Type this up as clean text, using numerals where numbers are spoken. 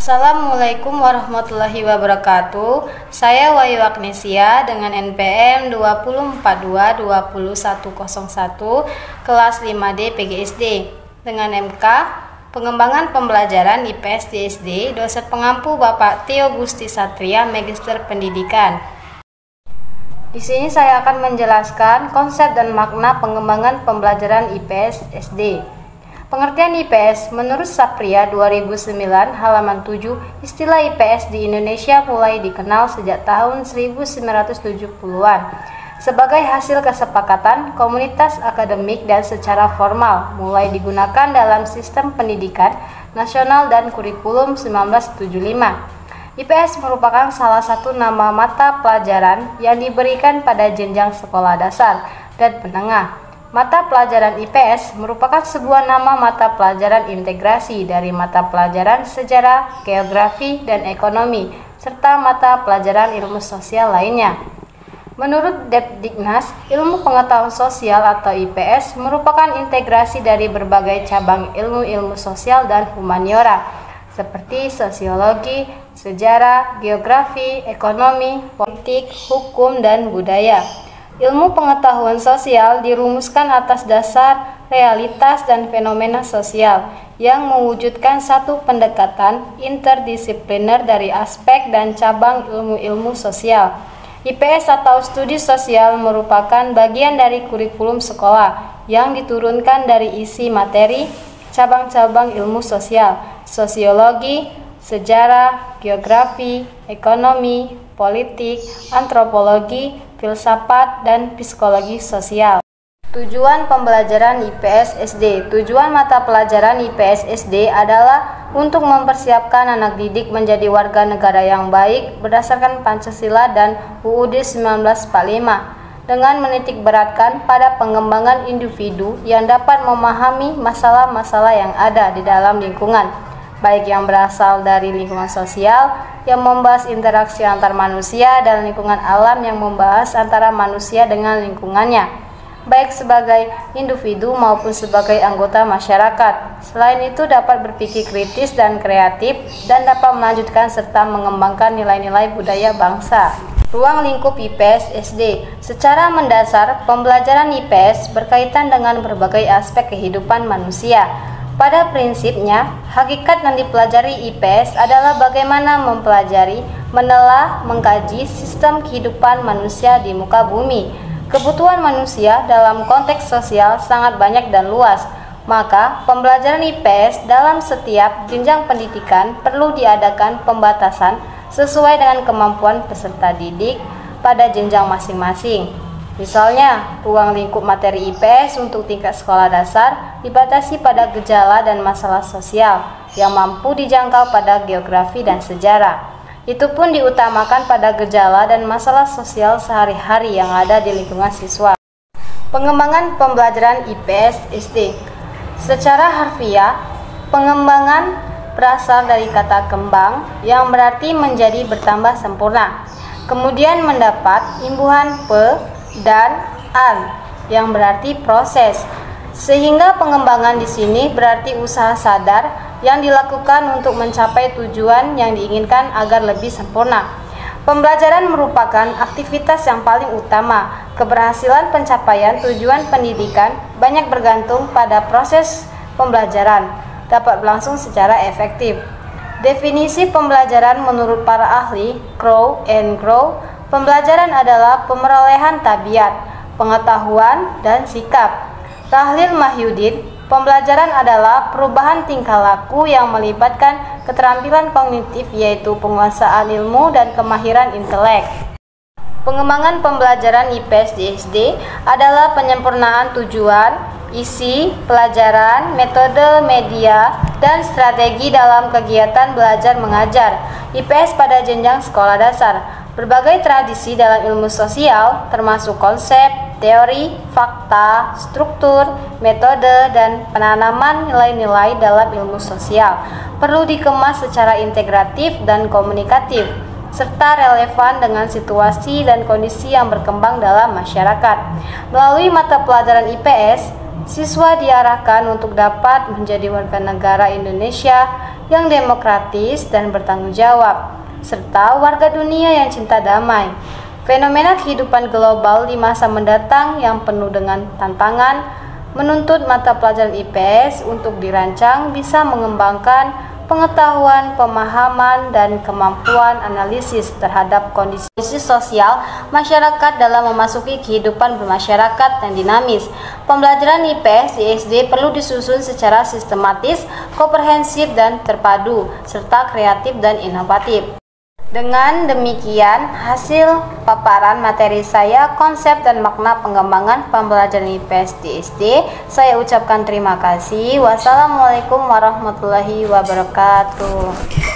Assalamualaikum warahmatullahi wabarakatuh. Saya Wahyu Agnesia dengan NPM 20422101 kelas 5D PGSD dengan MK Pengembangan Pembelajaran IPS di SD, dosen pengampu Bapak Tio Gusti Satria, Magister Pendidikan. Di sini saya akan menjelaskan konsep dan makna pengembangan pembelajaran IPS SD. Pengertian IPS menurut Sapria 2009 halaman 7, istilah IPS di Indonesia mulai dikenal sejak tahun 1970-an sebagai hasil kesepakatan komunitas akademik dan secara formal mulai digunakan dalam sistem pendidikan nasional dan kurikulum 1975. IPS merupakan salah satu nama mata pelajaran yang diberikan pada jenjang sekolah dasar dan menengah. Mata pelajaran IPS merupakan sebuah nama mata pelajaran integrasi dari mata pelajaran sejarah, geografi, dan ekonomi, serta mata pelajaran ilmu sosial lainnya. Menurut Depdiknas, ilmu pengetahuan sosial atau IPS merupakan integrasi dari berbagai cabang ilmu-ilmu sosial dan humaniora, seperti sosiologi, sejarah, geografi, ekonomi, politik, hukum, dan budaya. Ilmu pengetahuan sosial dirumuskan atas dasar realitas dan fenomena sosial yang mewujudkan satu pendekatan interdisipliner dari aspek dan cabang ilmu-ilmu sosial. IPS atau studi sosial merupakan bagian dari kurikulum sekolah yang diturunkan dari isi materi cabang-cabang ilmu sosial, sosiologi, sejarah, geografi, ekonomi, politik, antropologi, filsafat, dan psikologi sosial. Tujuan pembelajaran IPS SD. Tujuan mata pelajaran IPS SD adalah untuk mempersiapkan anak didik menjadi warga negara yang baik berdasarkan Pancasila dan UUD 1945 dengan menitik beratkan pada pengembangan individu yang dapat memahami masalah-masalah yang ada di dalam lingkungan, baik yang berasal dari lingkungan sosial yang membahas interaksi antar manusia dan lingkungan alam yang membahas antara manusia dengan lingkungannya, baik sebagai individu maupun sebagai anggota masyarakat. Selain itu dapat berpikir kritis dan kreatif dan dapat melanjutkan serta mengembangkan nilai-nilai budaya bangsa. Ruang lingkup IPS SD. Secara mendasar, pembelajaran IPS berkaitan dengan berbagai aspek kehidupan manusia. Pada prinsipnya, hakikat yang dipelajari IPS adalah bagaimana mempelajari, menelah, mengkaji sistem kehidupan manusia di muka bumi. Kebutuhan manusia dalam konteks sosial sangat banyak dan luas, maka pembelajaran IPS dalam setiap jenjang pendidikan perlu diadakan pembatasan sesuai dengan kemampuan peserta didik pada jenjang masing-masing. Misalnya, ruang lingkup materi IPS untuk tingkat sekolah dasar dibatasi pada gejala dan masalah sosial yang mampu dijangkau pada geografi dan sejarah. Itu pun diutamakan pada gejala dan masalah sosial sehari-hari yang ada di lingkungan siswa. Pengembangan pembelajaran IPS SD. Secara harfiah, pengembangan berasal dari kata kembang yang berarti menjadi bertambah sempurna. Kemudian mendapat imbuhan pe dan an yang berarti proses. Sehingga pengembangan di sini berarti usaha sadar yang dilakukan untuk mencapai tujuan yang diinginkan agar lebih sempurna. Pembelajaran merupakan aktivitas yang paling utama. Keberhasilan pencapaian tujuan pendidikan banyak bergantung pada proses pembelajaran dapat berlangsung secara efektif. Definisi pembelajaran menurut para ahli Crow and Grow, pembelajaran adalah pemerolehan tabiat, pengetahuan, dan sikap. Tahlil Mahyudin, pembelajaran adalah perubahan tingkah laku yang melibatkan keterampilan kognitif yaitu penguasaan ilmu dan kemahiran intelek. Pengembangan pembelajaran IPS di SD adalah penyempurnaan tujuan, isi, pelajaran, metode, media, dan strategi dalam kegiatan belajar mengajar IPS pada jenjang sekolah dasar. Berbagai tradisi dalam ilmu sosial, termasuk konsep, teori, fakta, struktur, metode, dan penanaman nilai-nilai dalam ilmu sosial, perlu dikemas secara integratif dan komunikatif, serta relevan dengan situasi dan kondisi yang berkembang dalam masyarakat. Melalui mata pelajaran IPS, Siswa diarahkan untuk dapat menjadi warga negara Indonesia yang demokratis dan bertanggung jawab, serta warga dunia yang cinta damai. Fenomena kehidupan global di masa mendatang yang penuh dengan tantangan menuntut mata pelajaran IPS untuk dirancang bisa mengembangkan pengetahuan, pemahaman, dan kemampuan analisis terhadap kondisi sosial masyarakat dalam memasuki kehidupan bermasyarakat yang dinamis. Pembelajaran IPS di SD perlu disusun secara sistematis, komprehensif, dan terpadu, serta kreatif dan inovatif. Dengan demikian, hasil paparan materi saya, konsep dan makna pengembangan pembelajaran IPS di SD, saya ucapkan terima kasih. Wassalamualaikum warahmatullahi wabarakatuh.